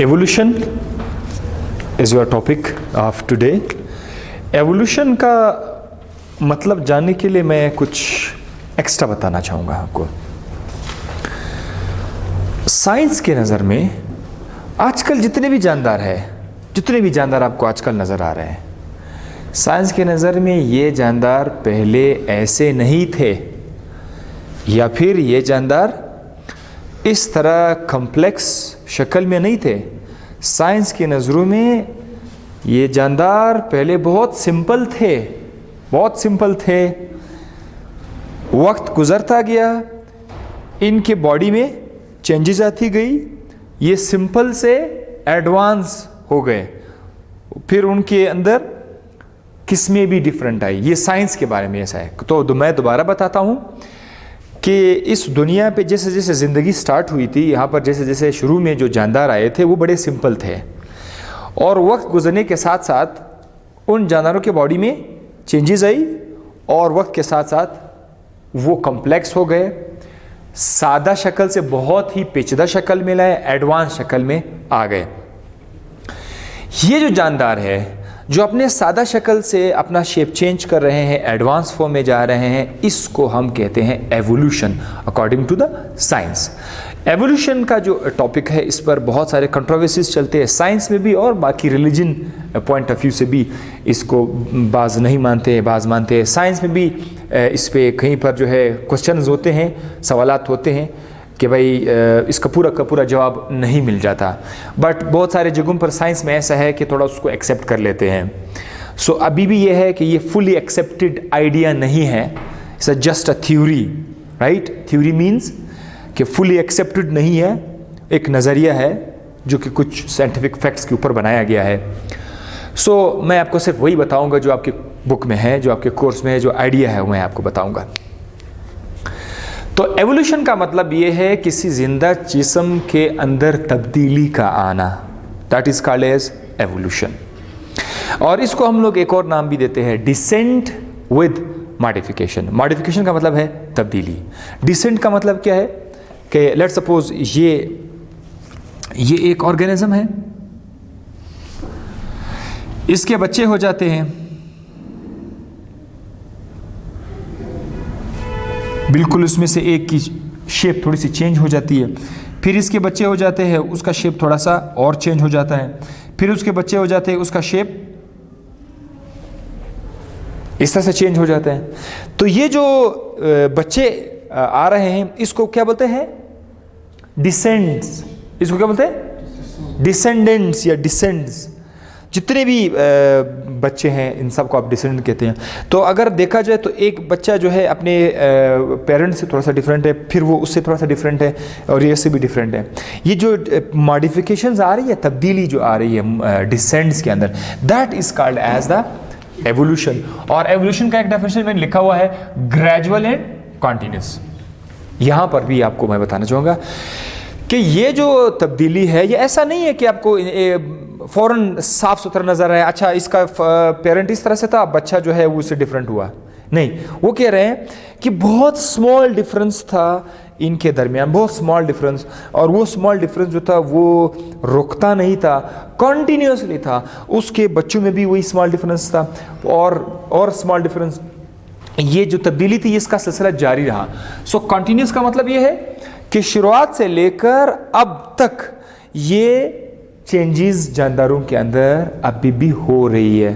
Evolution is your topic of today. Evolution का मतलब जानने के लिए मैं कुछ एक्स्ट्रा बताना चाहूँगा आपको। साइंस के नज़र में आजकल जितने भी जानदार आपको आजकल नज़र आ रहे हैं, साइंस के नज़र में ये जानदार पहले ऐसे नहीं थे, या फिर ये जानदार इस तरह कॉम्प्लेक्स शक्ल में नहीं थे। साइंस की नज़रों में ये जानदार पहले बहुत सिंपल थे। वक्त गुज़रता गया, इनके बॉडी में चेंजेस आती गई, ये सिंपल से एडवांस हो गए, फिर उनके अंदर किस्में भी डिफरेंट आई। ये साइंस के बारे में ऐसा है। तो मैं दोबारा बताता हूँ कि इस दुनिया पे जैसे जैसे ज़िंदगी स्टार्ट हुई थी, यहाँ पर जैसे जैसे शुरू में जो जानदार आए थे वो बड़े सिंपल थे, और वक्त गुजरने के साथ साथ उन जानदारों के बॉडी में चेंजेस आई, और वक्त के साथ साथ वो कॉम्प्लेक्स हो गए, सादा शक्ल से बहुत ही पेचीदा शक्ल में लाए, एडवांस शक्ल में आ गए। ये जो जानदार है जो अपने सादा शक्ल से अपना शेप चेंज कर रहे हैं, एडवांस फॉर्म में जा रहे हैं, इसको हम कहते हैं evolution according to the science. Evolution का जो टॉपिक है, इस पर बहुत सारे कंट्रोवर्सीज चलते हैं साइंस में भी, और बाकी रिलीजन पॉइंट ऑफ व्यू से भी इसको बाज़ नहीं मानते, बाज़ मानते हैं। साइंस में भी इस पे कहीं पर जो है क्वेश्चंस होते हैं, सवालात होते हैं कि भाई इसका पूरा का पूरा जवाब नहीं मिल जाता, बट बहुत सारे जगहों पर साइंस में ऐसा है कि थोड़ा उसको एक्सेप्ट कर लेते हैं। सो अभी भी ये है कि ये फुली एक्सेप्टेड आइडिया नहीं है, it's just a theory, right. Theory means कि फुली एक्सेप्टेड नहीं है, एक नज़रिया है जो कि कुछ साइंटिफिक फैक्ट्स के ऊपर बनाया गया है। सो मैं आपको सिर्फ वही बताऊँगा जो आपके बुक में है, जो आपके कोर्स में है, जो आइडिया है वो मैं आपको बताऊँगा। तो एवोल्यूशन का मतलब ये है किसी जिंदा जिस्म के अंदर तब्दीली का आना, that is called as evolution. और इसको हम लोग एक और नाम भी देते हैं, डिसेंट विद मॉडिफिकेशन। मॉडिफिकेशन का मतलब है तब्दीली, डिसेंट का मतलब क्या है कि लेट्स सपोज ये एक ऑर्गेनिज्म है, इसके बच्चे हो जाते हैं, बिल्कुल उसमें से एक की शेप थोड़ी सी चेंज हो जाती है, फिर इसके बच्चे हो जाते हैं, उसका शेप थोड़ा सा और चेंज हो जाता है, फिर उसके बच्चे हो जाते हैं, उसका शेप इस तरह से चेंज हो जाता है। तो ये जो बच्चे आ रहे हैं इसको क्या बोलते हैं? डिसेंड्स। इसको क्या बोलते हैं? डिसेंडेंट्स या डिसेंड्स। जितने भी बच्चे हैं इन सब को आप डिसेंडेंट कहते हैं। तो अगर देखा जाए तो एक बच्चा जो है अपने पेरेंट्स से थोड़ा सा डिफरेंट है, फिर वो उससे थोड़ा सा डिफरेंट है, और ये से भी डिफरेंट है। ये जो मॉडिफिकेशंस आ रही है, तब्दीली जो आ रही है डिसेंड्स के अंदर, that is called as the evolution. और एवोल्यूशन का एक डेफिनेशन मैंने लिखा हुआ है, ग्रेजुअल एंड कॉन्टिन्यूस। यहाँ पर भी आपको मैं बताना चाहूँगा कि ये जो तब्दीली है, ये ऐसा नहीं है कि आपको फ़ौरन साफ सुथरा नज़र आए, अच्छा इसका पेरेंट इस तरह से था, बच्चा जो है वो उससे डिफरेंट हुआ। नहीं, वो कह रहे हैं कि बहुत स्मॉल डिफरेंस था इनके दरमियान, बहुत स्मॉल डिफरेंस, और वो स्मॉल डिफरेंस जो था वो रुकता नहीं था, कॉन्टीन्यूसली था। उसके बच्चों में भी वही स्मॉल डिफरेंस था, और स्मॉल डिफरेंस। ये जो तब्दीली थी इसका सिलसिला जारी रहा। सो कॉन्टीन्यूस का मतलब ये है कि शुरुआत से लेकर अब तक ये चेंजेस जानदारों के अंदर अभी भी हो रही है,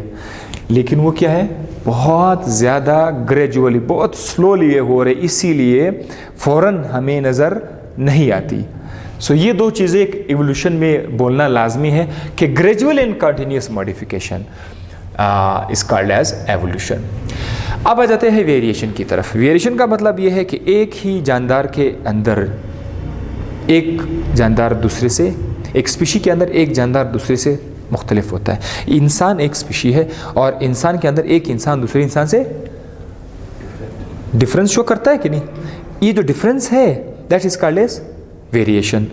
लेकिन वो क्या है, बहुत ज़्यादा ग्रेजुअली, बहुत स्लोली ये हो रहे, इसीलिए फ़ौरन हमें नज़र नहीं आती। सो ये दो चीज़ें एक इवोल्यूशन में बोलना लाजमी है कि gradual and continuous modification is called as evolution. अब आ जाते हैं वेरिएशन की तरफ। वेरिएशन का मतलब ये है कि एक ही जानदार के अंदर एक जानदार दूसरे से, एक स्पीशी के अंदर एक जानदार दूसरे से मुख्तलिफ होता है। इंसान एक स्पीशी है, और इंसान के अंदर एक इंसान दूसरे इंसान से डिफरेंस शो करता है कि नहीं? ये जो डिफरेंस है that is called as variation.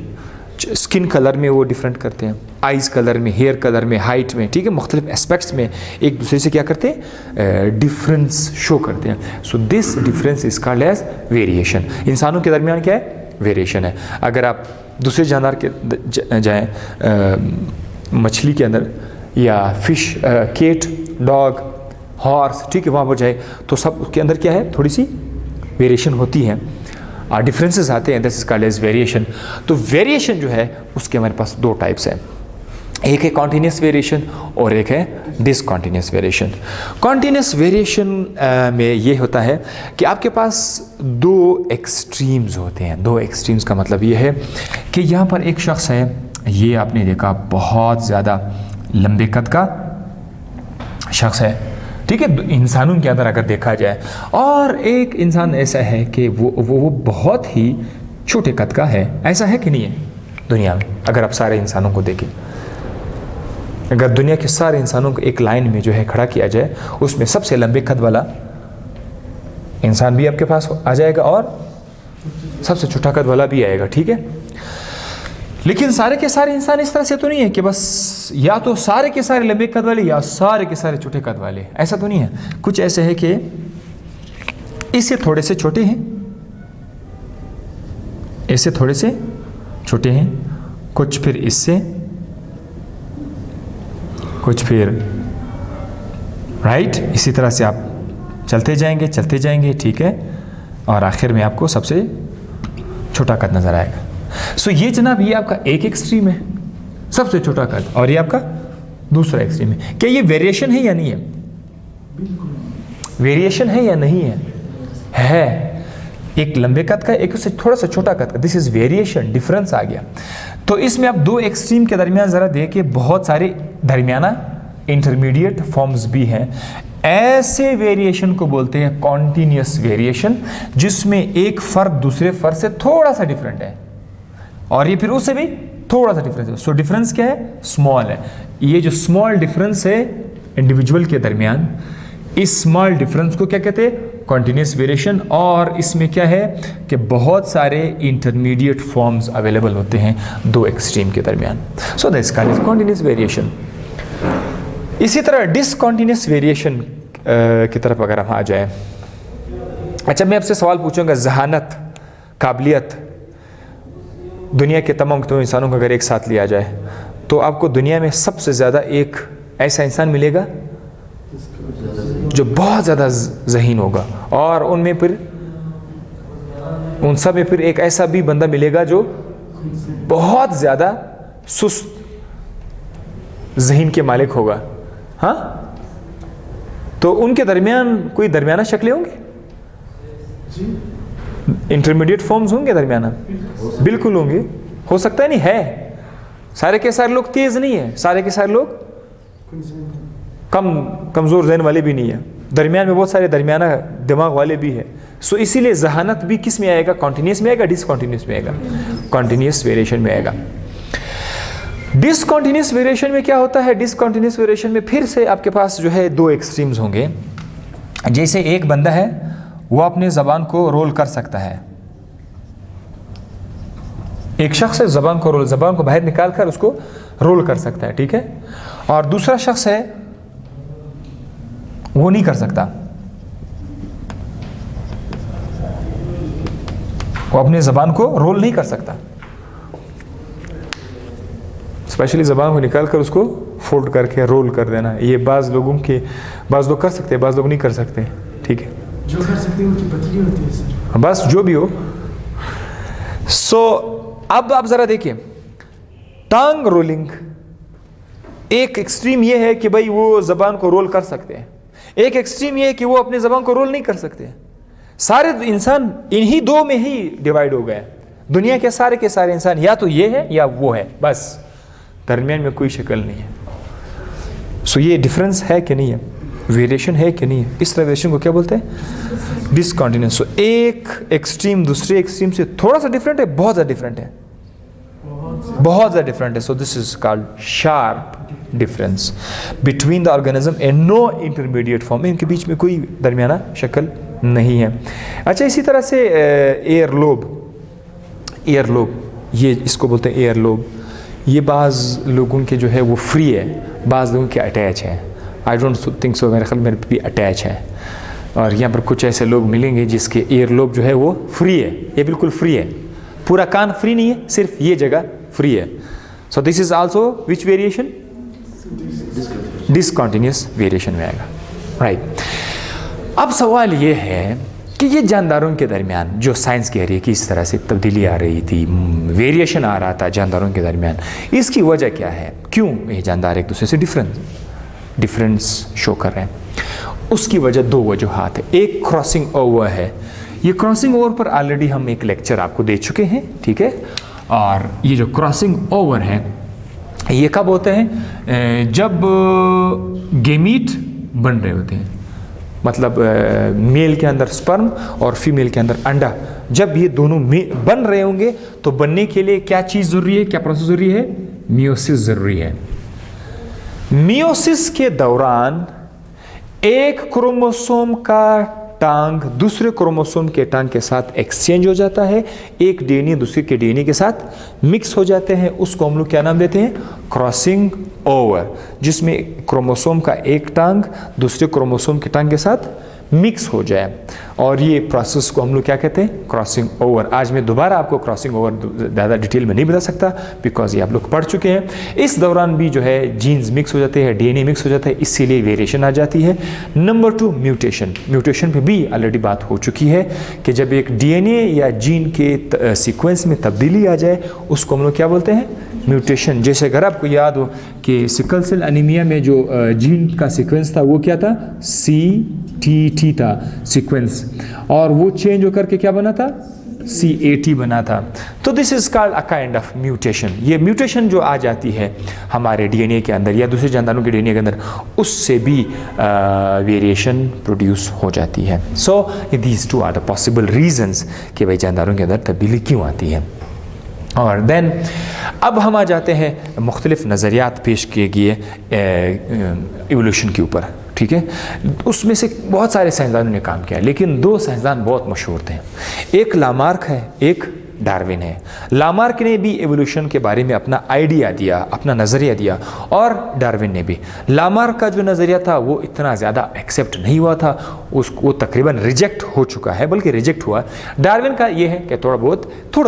Skin colour में वो डिफरेंट करते हैं, आइज कलर में, हेयर कलर में, हाइट में, ठीक है, मुख्तलिफ एस्पेक्ट्स में एक दूसरे से क्या करते हैं? डिफरेंस शो करते हैं। So this difference is called as variation. इंसानों के दरमियान क्या है? वेरिएशन है। अगर आप दूसरे जानवर के जाएँ, मछली के अंदर, या फिश, केट, डॉग, हॉर्स, ठीक है, वहाँ पर जाए तो सब उसके अंदर क्या है, थोड़ी सी वेरिएशन होती है, डिफरेंसेस आते हैं, this is called as variation. तो वेरिएशन जो है उसके हमारे पास दो टाइप्स हैं, एक है कॉन्टीन्यूस वेरिएशन और एक है डिसकॉन्टीन्यूस वेरिएशन। कॉन्टीन्यूस वेरिएशन में ये होता है कि आपके पास दो एक्सट्रीम्स होते हैं। दो एक्सट्रीम्स का मतलब ये है कि यहाँ पर एक शख्स है, ये आपने देखा बहुत ज़्यादा लंबे कद का शख्स है, ठीक है, इंसानों के अंदर अगर देखा जाए, और एक इंसान ऐसा है कि वो बहुत ही छोटे कद का है। ऐसा है कि नहीं है दुनिया में? अगर आप सारे इंसानों को देखें, अगर दुनिया के सारे इंसानों को एक लाइन में जो है खड़ा किया जाए, उसमें सबसे लंबे कद वाला इंसान भी आपके पास आ जाएगा और सबसे छोटा कद वाला भी आएगा, ठीक है। लेकिन सारे के सारे इंसान इस तरह से तो नहीं है कि बस या तो सारे के सारे लंबे कद वाले या सारे के सारे छोटे कद वाले, ऐसा तो नहीं है। कुछ ऐसे है कि इससे थोड़े से छोटे हैं, इससे थोड़े से छोटे हैं, कुछ फिर इससे, कुछ फिर राइट, इसी तरह से आप चलते जाएंगे, ठीक है, और आखिर में आपको सबसे छोटा कद नजर आएगा। सो ये जनाब, ये आपका एक एक्सट्रीम है, सबसे छोटा कद, और ये आपका दूसरा एक्सट्रीम है। क्या ये वेरिएशन है या नहीं है? वेरिएशन है या नहीं है? है। एक लंबे कद का, एक उससे थोड़ा सा छोटा कद का, दिस इज वेरिएशन, डिफरेंस आ गया। तो इसमें आप दो एक्सट्रीम के दरमियान ज़रा देखिए, बहुत सारे दरमियाना इंटरमीडिएट फॉर्म्स भी हैं। ऐसे वेरिएशन को बोलते हैं कॉन्टीन्यूस वेरिएशन, जिसमें एक फर्क दूसरे फर्क से थोड़ा सा डिफरेंट है, और ये फिर उससे भी थोड़ा सा डिफरेंस है। सो डिफरेंस क्या है? स्मॉल है। ये जो स्मॉल डिफरेंस है इंडिविजुअल के दरमियान, इस स्मॉल डिफरेंस को क्या कहते हैं? Continuous variation. और इसमें क्या है कि बहुत सारे इंटरमीडिएट फॉर्म्स अवेलेबल होते हैं दो एक्सट्रीम के दरमियान। So that's called continuous variation. इसी तरह डिसकॉन्टीन्यूस वेरिएशन की तरफ अगर हम आ जाए, अच्छा मैं आपसे सवाल पूछूंगा, जहानत, काबिलियत, दुनिया के तमाम इंसानों को अगर एक साथ लिया जाए तो आपको दुनिया में सबसे ज़्यादा एक ऐसा इंसान मिलेगा जो बहुत ज़्यादा ज़हीन होगा, और उनमें फिर उन सब में फिर एक ऐसा भी बंदा मिलेगा जो बहुत ज़्यादा सुस्त ज़हीन के मालिक होगा। हाँ, तो उनके दरमियान कोई दरमियाना शक्लें होंगी, इंटरमीडिएट फॉर्म्स होंगे दरमियाना? बिल्कुल होंगे। हो सकता है नहीं है। सारे के सारे लोग तेज नहीं है, सारे के सारे लोग कमज़ोर ज़हन वाले भी नहीं है, दरमियान में बहुत सारे दरमियाना दिमाग वाले भी है। सो इसीलिए जहानत भी किस में आएगा? कॉन्टीन्यूस में आएगा, डिसकॉन्टीन्यूस में आएगा? कॉन्टीन्यूस वेरिएशन में आएगा। डिसकॉन्टीन्यूस वेरिएशन में क्या होता है? डिसकॉन्टीन्यूस वेरिएशन में फिर से आपके पास जो है दो एक्सट्रीम्स होंगे। जैसे एक बंदा है, वो अपने ज़बान को रोल कर सकता है, एक शख्स है ज़बान को बाहर निकाल कर उसको रोल कर सकता है, ठीक है, और दूसरा शख्स है वो नहीं कर सकता, वो अपने ज़बान को रोल नहीं कर सकता, स्पेशली ज़बान को निकाल कर उसको फोल्ड करके रोल कर देना। ये बाज़ लोग कर सकते हैं, बाज़ लोग नहीं कर सकते, ठीक है, जो कर सकते हैं उनकी पतली होती है सर, बस जो भी हो। सो अब आप ज़रा देखिए, टंग रोलिंग, एक एक्सट्रीम ये है कि भाई वो ज़बान को रोल कर सकते हैं, एक एक्सट्रीम ये है कि वो अपने ज़बान को रोल नहीं कर सकते। सारे इंसान इन्हीं दो में ही डिवाइड हो गए। दुनिया के सारे इंसान या तो ये है या वो है, बस दरमियान में कोई शक्ल नहीं है। सो ये डिफरेंस है कि नहीं है? वेरिएशन है कि नहीं है? इस तरह वेरिएशन को क्या बोलते हैं? डिसकॉन्टिन्यूस। सो एक एक्सट्रीम दूसरे एक्सट्रीम से थोड़ा सा डिफरेंट है, बहुत ज़्यादा डिफरेंट है, बहुत ज़्यादा डिफरेंट है। So this is called sharp difference between the organism and no intermediate form. इनके बीच में कोई दरमियाना शक्ल नहीं है। अच्छा, इसी तरह से एयरलोब, ये इसको बोलते हैं एयरलोब। ये बाज़ लोगों के जो है वो फ्री है, बाज़ लोगों के अटैच है। आई डोंट थिंक सो, मेरे ख्याल में भी अटैच है। और यहाँ पर कुछ ऐसे लोग मिलेंगे जिसके एयरलोब जो है वो फ्री है, ये बिल्कुल फ्री है, पूरा कान फ्री नहीं है, सिर्फ ये जगह फ्री है। So this is also which variation? Discontinuous variation में आएगा, राइट। अब सवाल ये है कि ये जानदारों के दरमियान जो साइंस कह रही है कि इस तरह से तब्दीली आ रही थी, वेरिएशन आ रहा था जानदारों के दरमियान, इसकी वजह क्या है? क्यों ये जानदार एक दूसरे से डिफरेंस शो कर रहे हैं? उसकी वजह दो वजूहात है। एक क्रॉसिंग ओवर है। ये क्रॉसिंग ओवर पर ऑलरेडी हम एक लेक्चर आपको दे चुके हैं, ठीक है। और ये जो क्रॉसिंग ओवर है ये कब होते हैं? जब गेमीट बन रहे होते हैं, मतलब मेल के अंदर स्पर्म और फीमेल के अंदर अंडा, जब ये दोनों बन रहे होंगे तो बनने के लिए क्या चीज़ ज़रूरी है, क्या प्रोसेस ज़रूरी है? मियोसिस ज़रूरी है। मियोसिस के दौरान एक क्रोमोसोम का टांग दूसरे क्रोमोसोम के टांग के साथ एक्सचेंज हो जाता है, एक डीएनए दूसरे के डीएनए के साथ मिक्स हो जाते हैं। उसको हम लोग क्या नाम देते हैं? क्रॉसिंग ओवर, जिसमें क्रोमोसोम का एक टांग दूसरे क्रोमोसोम के टांग के साथ मिक्स हो जाए, और ये प्रोसेस को हम लोग क्या कहते हैं? Crossing over. आज मैं दोबारा आपको क्रॉसिंग ओवर ज़्यादा डिटेल में नहीं बता सकता, बिकॉज ये आप लोग पढ़ चुके हैं। इस दौरान भी जो है जीन्स मिक्स हो जाते हैं, डीएनए मिक्स हो जाता है, इसीलिए वेरिएशन आ जाती है। Number 2, mutation. म्यूटेशन पे भी ऑलरेडी बात हो चुकी है कि जब एक डीएनए या जीन के सीक्वेंस में तब्दीली आ जाए उसको हम लोग क्या बोलते हैं? म्यूटेशन। जैसे अगर आपको याद हो कि सिकल सेल एनीमिया में जो जीन का सीक्वेंस था वो क्या था? CTT था सीक्वेंस, और वो चेंज होकर के क्या बना था? CAT बना था। तो this is called a kind of mutation. ये म्यूटेशन जो आ जाती है हमारे डीएनए के अंदर या दूसरे जानदारों के डीएनए के अंदर, उससे भी वेरिएशन प्रोड्यूस हो जाती है। So these two are the possible reasons कि भाई जानदारों के अंदर तब्दीली क्यों आती है। और देन अब हम आ जाते हैं मुख्तलिफ नज़रियात पेश किए गए एवोल्यूशन के ऊपर, ठीक है। उसमें से बहुत सारे साइंसदानों ने काम किया, लेकिन दो साइंसदान बहुत मशहूर थे। एक लामार्क है, एक डार्विन है। लामार्क ने भी एवोल्यूशन के बारे में अपना आइडिया दिया, अपना नज़रिया दिया, और डार्विन ने भी। लामार्क का जो नज़रिया था वो इतना ज़्यादा एक्सेप्ट नहीं हुआ था, उसको तकरीबन रिजेक्ट हो चुका है, बल्कि रिजेक्ट हुआ। डार्विन का ये है कि थोड़ा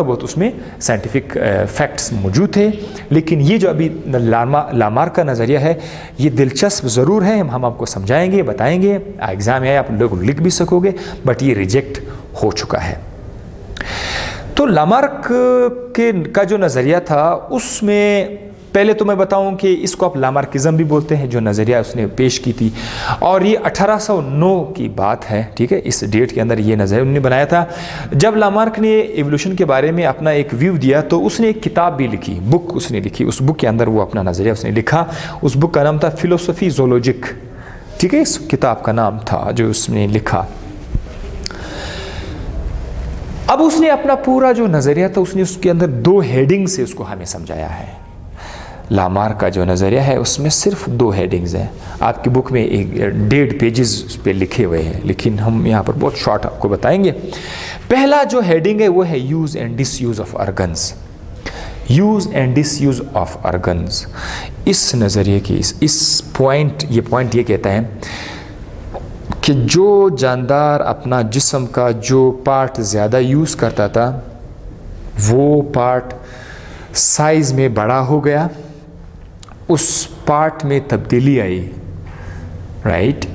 बहुत उसमें साइंटिफिक फैक्ट्स मौजूद थे, लेकिन ये जो अभी लामार्क का नज़रिया है ये दिलचस्प ज़रूर है, हम आपको समझाएंगे, बताएंगे, एग्ज़ाम है आप लोग लिख भी सकोगे, बट ये रिजेक्ट हो चुका है। तो लामार्क का जो नज़रिया था उसमें पहले तो मैं बताऊं कि इसको आप लामार्किज्म भी बोलते हैं, जो नज़रिया उसने पेश की थी, और ये 1809 की बात है, ठीक है। इस डेट के अंदर ये नज़रिया उन्होंने बनाया था। जब लामार्क ने एवोल्यूशन के बारे में अपना एक व्यू दिया तो उसने एक किताब भी लिखी, बुक उसने लिखी। उस बुक के अंदर वो अपना नज़रिया उसने लिखा। उस बुक का नाम था फिलोसफी ज़ूलॉजिक, ठीक है, इस किताब का नाम था जो उसने लिखा। अब उसने अपना पूरा जो नज़रिया था उसने उसके अंदर दो हेडिंग से उसको हमें समझाया है। लामार्क का जो नज़रिया है उसमें सिर्फ दो हेडिंग्स हैं। आपकी बुक में 1.5 पेजेस पे लिखे हुए हैं, लेकिन हम यहाँ पर बहुत शॉर्ट आपको बताएंगे। पहला जो हेडिंग है वो है use and disuse of organs. Use and disuse of organs, इस नज़रिए की इस पॉइंट ये कहता है कि जो जानदार अपना जिस्म का जो पार्ट ज़्यादा यूज़ करता था वो पार्ट साइज़ में बड़ा हो गया, उस पार्ट में तब्दीली आई, राइट।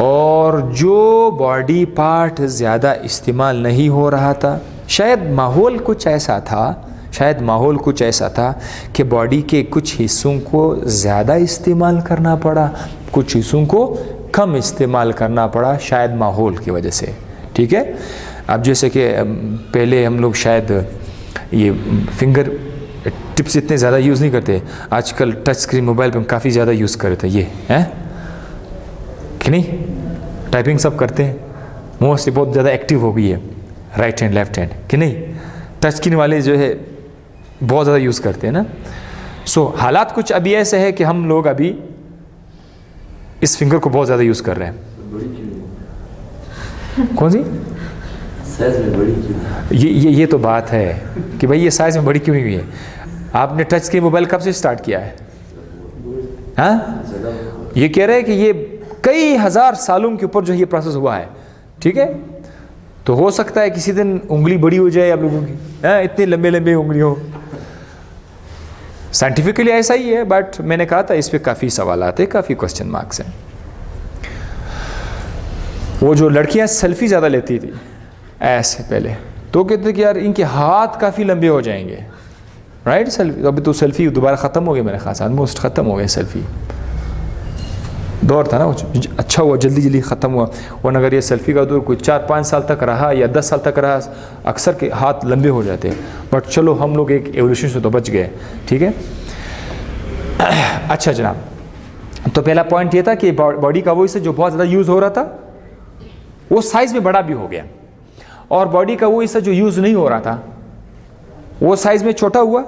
और जो बॉडी पार्ट ज़्यादा इस्तेमाल नहीं हो रहा था, शायद माहौल कुछ ऐसा था कि बॉडी के कुछ हिस्सों को ज़्यादा इस्तेमाल करना पड़ा, कुछ हिस्सों को कम इस्तेमाल करना पड़ा, शायद माहौल की वजह से, ठीक है। अब जैसे कि पहले हम लोग शायद ये फिंगर टिप्स इतने ज़्यादा यूज़ नहीं करते, आजकल टच स्क्रीन मोबाइल पे हम काफ़ी ज़्यादा यूज़ कर रहे थे, ये है कि नहीं, टाइपिंग सब करते हैं, मोस्टली बहुत ज़्यादा एक्टिव हो गई है राइट हैंड लेफ्ट हैंड, कि नहीं, टच स्क्रीन वाले जो है बहुत ज़्यादा यूज़ करते हैं ना। सो हालात कुछ अभी ऐसे है कि हम लोग अभी इस फिंगर को बहुत ज़्यादा यूज़ कर रहे हैं। कौन सी साइज में बड़ी क्यों? ये तो बात है कि भाई ये साइज़ में बड़ी क्यों हुई है। आपने टच स्क्रीन मोबाइल कब से स्टार्ट किया है? हाँ, ये कह रहे हैं कि ये कई हज़ार सालों के ऊपर जो ये प्रोसेस हुआ है, ठीक है। तो हो सकता है किसी दिन उंगली बड़ी हो जाए आप लोगों की, इतनी लंबे लंबे उंगलियों। साइंटिफिकली ऐसा ही है, बट मैंने कहा था इस पे काफ़ी सवाल आते हैं, काफ़ी क्वेश्चन मार्क्स हैं। वो जो लड़कियां सेल्फी ज़्यादा लेती थी ऐसे पहले, तो कहते कि यार इनके हाथ काफ़ी लंबे हो जाएंगे, राइट। सेल्फी अभी तो सेल्फी दोबारा ख़त्म हो गया, मेरे ख्याल से ऑलमोस्ट ख़त्म हो गया सेल्फी। दौर था ना वो, अच्छा हुआ जल्दी जल्दी ख़त्म हुआ, वरना अगर ये सेल्फी का दौर कोई 4-5 साल तक रहा या 10 साल तक रहा, अक्सर के हाथ लंबे हो जाते हैं। बट चलो हम लोग एक एवोल्यूशन से तो बच गए, ठीक है। अच्छा जनाब, तो पहला पॉइंट ये था कि बॉडी का वो हिस्सा जो बहुत ज़्यादा यूज़ हो रहा था वो साइज़ में बड़ा भी हो गया, और बॉडी का वो हिस्सा जो यूज़ नहीं हो रहा था वो साइज़ में छोटा हुआ,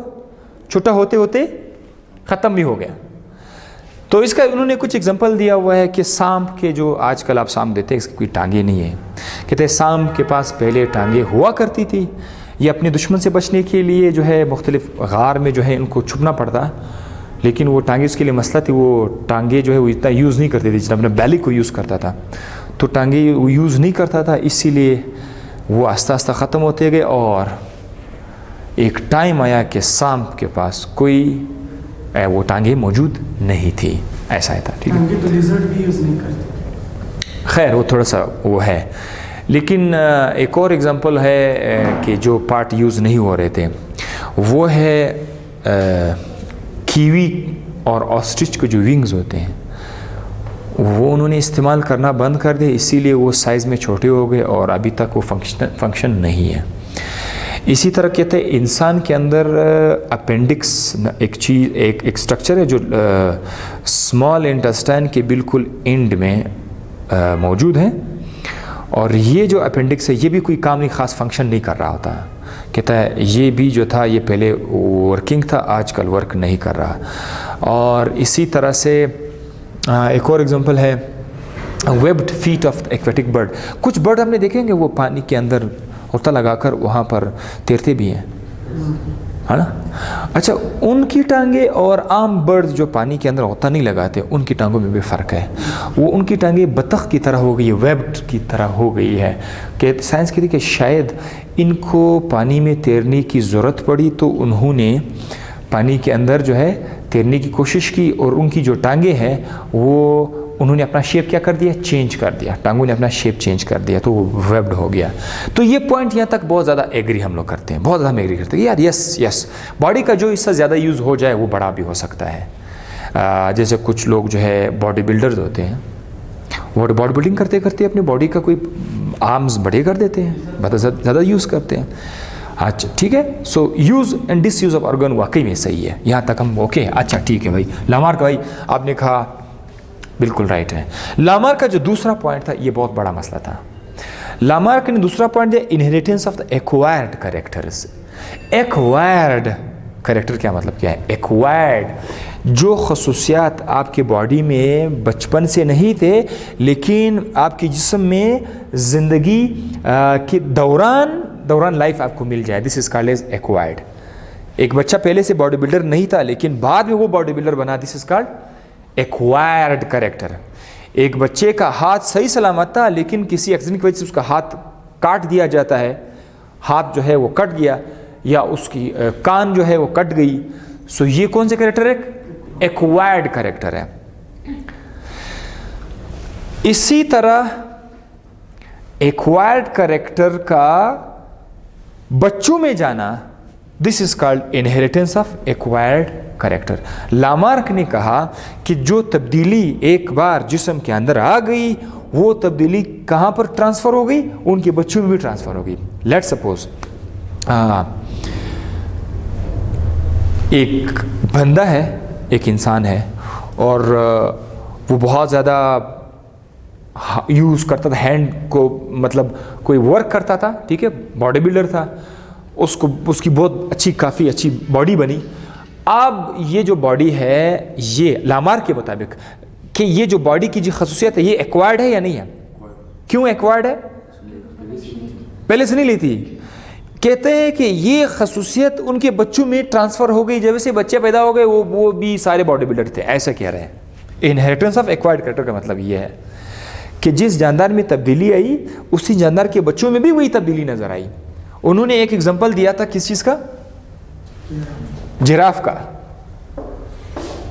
छोटा होते होते ख़त्म भी हो गया। तो इसका उन्होंने कुछ एग्जांपल दिया हुआ है कि सांप के, जो आजकल आप सांप देते हैं इसकी कोई टांगे नहीं है, कहते हैं सांप के पास पहले टांगे हुआ करती थी, ये अपने दुश्मन से बचने के लिए जो है मुख्तलिफ गार में जो है इनको छुपना पड़ता, लेकिन वो टांगे उसके लिए मसला थी, वो टांगे जो है वो इतना यूज़ नहीं करती थी जितना अपने बैली को यूज़ करता था, तो टांगे वो यूज़ नहीं करता था, इसीलिए वो आस्ता आस्ता ख़त्म होते गए। और एक टाइम आया कि सांप के पास कोई वो टांगे मौजूद नहीं थी, ऐसा था, ठीक है। टांगे तो लिजर्ड भी यूज़ नहीं करते। खैर वो थोड़ा सा वो है, लेकिन एक और एग्ज़ाम्पल है कि जो पार्ट यूज़ नहीं हो रहे थे वो है कीवी और ऑस्ट्रिच के जो विंग्स होते हैं वो उन्होंने इस्तेमाल करना बंद कर दिया, इसीलिए वो साइज़ में छोटे हो गए और अभी तक वो फंक्शन नहीं है। इसी तरह कहते हैं इंसान के अंदर अपेंडिक्स एक चीज़, एक स्ट्रक्चर है जो स्मॉल इंटेस्टाइन के बिल्कुल एंड में मौजूद है, और ये जो अपेंडिक्स है ये भी कोई काम नहीं, ख़ास फंक्शन नहीं कर रहा होता। कहता है ये भी जो था ये पहले वर्किंग था, आजकल वर्क नहीं कर रहा। और इसी तरह से एक और एग्जांपल है webbed feet of aquatic bird. कुछ बर्ड हमने देखेंगे वो पानी के अंदर होता लगाकर वहाँ पर तैरते भी हैं, है ना। अच्छा, उनकी टांगे और आम बर्ड्स जो पानी के अंदर होता नहीं लगाते, उनकी टांगों में भी फ़र्क है। वो उनकी टांगे बतख की तरह हो गई है, वेब्ड की तरह हो गई है। कि साइंस कहती है कि शायद इनको पानी में तैरने की ज़रूरत पड़ी तो उन्होंने पानी के अंदर जो है तैरने की कोशिश की, और उनकी जो टांगे हैं वो उन्होंने अपना शेप क्या कर दिया, चेंज कर दिया, टांगों ने अपना शेप चेंज कर दिया, तो वो वेब्ड हो गया। तो ये पॉइंट यहाँ तक बहुत ज़्यादा एग्री हम लोग करते हैं, बहुत ज़्यादा हम एग्री करते हैं यार, यस बॉडी का जो हिस्सा ज़्यादा यूज़ हो जाए वो बड़ा भी हो सकता है। जैसे कुछ लोग जो है बॉडी बिल्डर्स होते हैं, वो बॉडी बिल्डिंग करते करते अपनी बॉडी का कोई आर्म्स बड़े कर देते हैं, बहुत ज़्यादा यूज़ करते हैं। अच्छा ठीक है, so use and disuse of organ वाकई में सही है, यहाँ तक हम ओके। अच्छा ठीक है भाई, लामार्क भाई आपने कहा बिल्कुल राइट है। लामार्क का जो दूसरा पॉइंट था ये बहुत बड़ा मसला था। लामार्क ने दूसरा पॉइंट दिया inheritance of the acquired characters. Acquired character क्या मतलब क्या है? एक्वायर्ड जो खसूसियात आपके बॉडी में बचपन से नहीं थे लेकिन आपके जिस्म में ज़िंदगी के दौरान लाइफ आपको मिल जाए, this is called as acquired. एक बच्चा पहले से बॉडी बिल्डर नहीं था लेकिन बाद में वो बॉडी बिल्डर बना, this is called acquired character. एक बच्चे का हाथ सही सलामत था लेकिन किसी एक्सीडेंट की वजह से उसका हाथ काट दिया जाता है, हाथ जो है वो कट गया या उसकी कान जो है वो कट गई, सो ये कौन से कैरेक्टर है? एक्वायर्ड कैरेक्टर है। इसी तरह एक्वायर्ड कैरेक्टर का बच्चों में जाना, this is called inheritance of acquired character. Lamarck ने कहा कि जो तब्दीली एक बार जिस्म के अंदर आ गई वो तब्दीली कहाँ पर ट्रांसफ़र हो गई? उनके बच्चों में भी ट्रांसफ़र हो गई। लेट सपोज एक बंदा है, एक इंसान है और वो बहुत ज़्यादा यूज़ करता था हैंड को, मतलब कोई वर्क करता था, ठीक है, बॉडी बिल्डर था, उसकी बहुत अच्छी, काफ़ी अच्छी बॉडी बनी। अब ये जो बॉडी है ये लामार्क के मुताबिक कि ये जो बॉडी की जो खसूसियत है ये एक्वायर्ड है या नहीं है? क्यों एक्वायर्ड है? पहले से नहीं ली थी। कहते हैं कि ये खसूसियत उनके बच्चों में ट्रांसफ़र हो गई, जब से बच्चे पैदा हो गए वो भी सारे बॉडी बिल्डर थे, ऐसा कह रहे हैं। इनहेरिटेंस ऑफ एक्वायर्ड कैरेक्टर का मतलब ये है कि जिस जानदार में तब्दीली आई उसी जानदार के बच्चों में भी वही तब्दीली नज़र आई, उन्होंने एक एग्जांपल दिया था किस चीज़ का, जिराफ का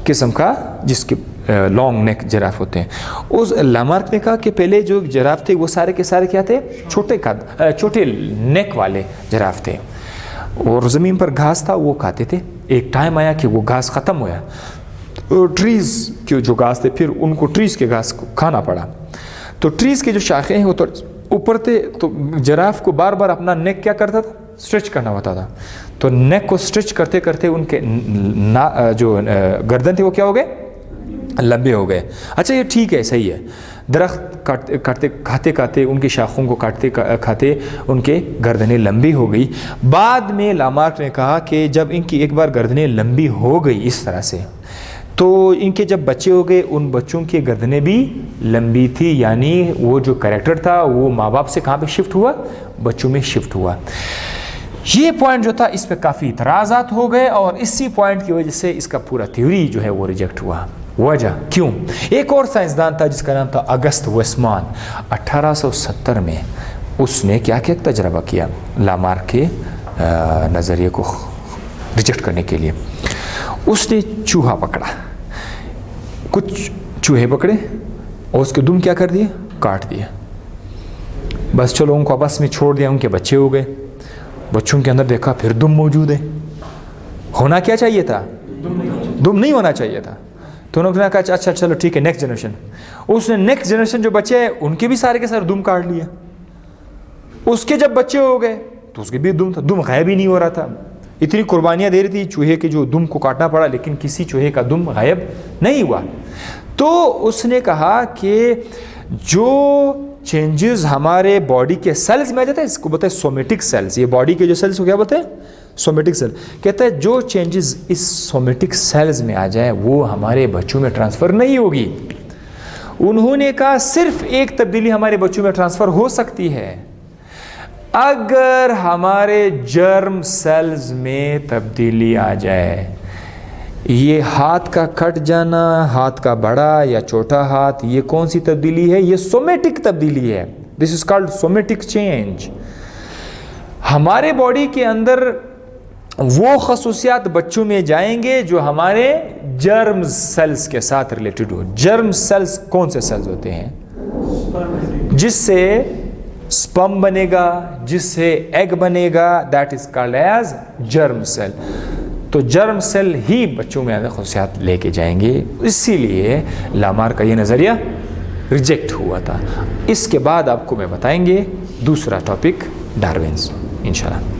किस्म का, जिसके लॉन्ग नेक जिराफ होते हैं। उस लामार्क ने कहा कि पहले जो जिराफ थे वो सारे के सारे क्या थे, छोटे नेक वाले जिराफ थे, और ज़मीन पर घास था वो खाते थे। एक टाइम आया कि वो घास ख़त्म हुआ, और ट्रीज़ के जो घास थे फिर उनको ट्रीज़ के घास को खाना पड़ा। तो ट्रीज़ के जो शाखें हैं वो तो ऊपर थे, तो जिराफ को बार बार अपना नेक क्या करता था, स्ट्रेच करना होता था। तो नेक को स्ट्रेच करते करते उनके जो गर्दन थे वो क्या हो गए, लंबे हो गए। अच्छा ये ठीक है, सही है, दरख्त खाते खाते उनकी शाखों को काटते खाते उनके गर्दनें लंबी हो गई। बाद में लामार्क ने कहा कि जब इनकी एक बार गर्दनें लंबी हो गई इस तरह से, तो इनके जब बच्चे हो गए उन बच्चों की गर्दनें भी लंबी थी, यानी वो जो कैरेक्टर था वो माँ बाप से कहाँ पे शिफ्ट हुआ, बच्चों में शिफ्ट हुआ। ये पॉइंट जो था इस पे काफ़ी इतराज़ात हो गए, और इसी पॉइंट की वजह से इसका पूरा थ्योरी जो है वो रिजेक्ट हुआ। वजह क्यों? एक और साइंसदान था जिसका नाम था अगस्त वेस्टमैन, 1870 में उसने क्या क्या तजर्बा किया लामार्क के नज़रिए को रिजेक्ट करने के लिए। उसने चूहा पकड़ा, कुछ चूहे पकड़े और उसके दुम क्या कर दिए, काट दिए। बस चलो उनको आपस में छोड़ दिया, उनके बच्चे हो गए। बच्चों के अंदर देखा फिर दुम मौजूद है। होना क्या चाहिए था, दुम नहीं होना चाहिए था। तो उन्होंने कहा अच्छा चलो ठीक है, नेक्स्ट जनरेशन। उसने नेक्स्ट जनरेशन जो बच्चे हैं उनके भी सारे के सारे दुम काट लिए। उसके जब बच्चे हो गए तो उसके भी दुम था, दुम गायब ही नहीं हो रहा था। इतनी कुर्बानियाँ दे रही थी चूहे के जो दुम को काटना पड़ा, लेकिन किसी चूहे का दुम गायब नहीं हुआ। तो उसने कहा कि जो चेंजेस हमारे बॉडी के सेल्स में आ जाते हैं, इसको बोलते हैं सोमेटिक सेल्स। ये बॉडी के जो सेल्स को क्या बोलते हैं, सोमेटिक सेल। कहता है जो चेंजेस इस सोमेटिक सेल्स में आ जाए वो हमारे बच्चों में ट्रांसफ़र नहीं होगी। उन्होंने कहा सिर्फ एक तब्दीली हमारे बच्चों में ट्रांसफ़र हो सकती है, अगर हमारे जर्म सेल्स में तब्दीली आ जाए। ये हाथ का कट जाना, हाथ का बड़ा या छोटा हाथ, ये कौन सी तब्दीली है, ये सोमेटिक तब्दीली है। This is called somatic change. हमारे बॉडी के अंदर वो खसूसियात बच्चों में जाएंगे जो हमारे जर्म सेल्स के साथ रिलेटेड हो। जर्म सेल्स कौन से सेल्स होते हैं, जिससे स्पर्म बनेगा, जिससे एग बनेगा, that is called as germ cell. तो जर्म सेल ही बच्चों में ज़्यादा खसूसियात लेके जाएंगे, इसीलिए लामार्क का ये नज़रिया रिजेक्ट हुआ था। इसके बाद आपको मैं बताएंगे दूसरा टॉपिक, डार्विन्स, इंशाल्लाह।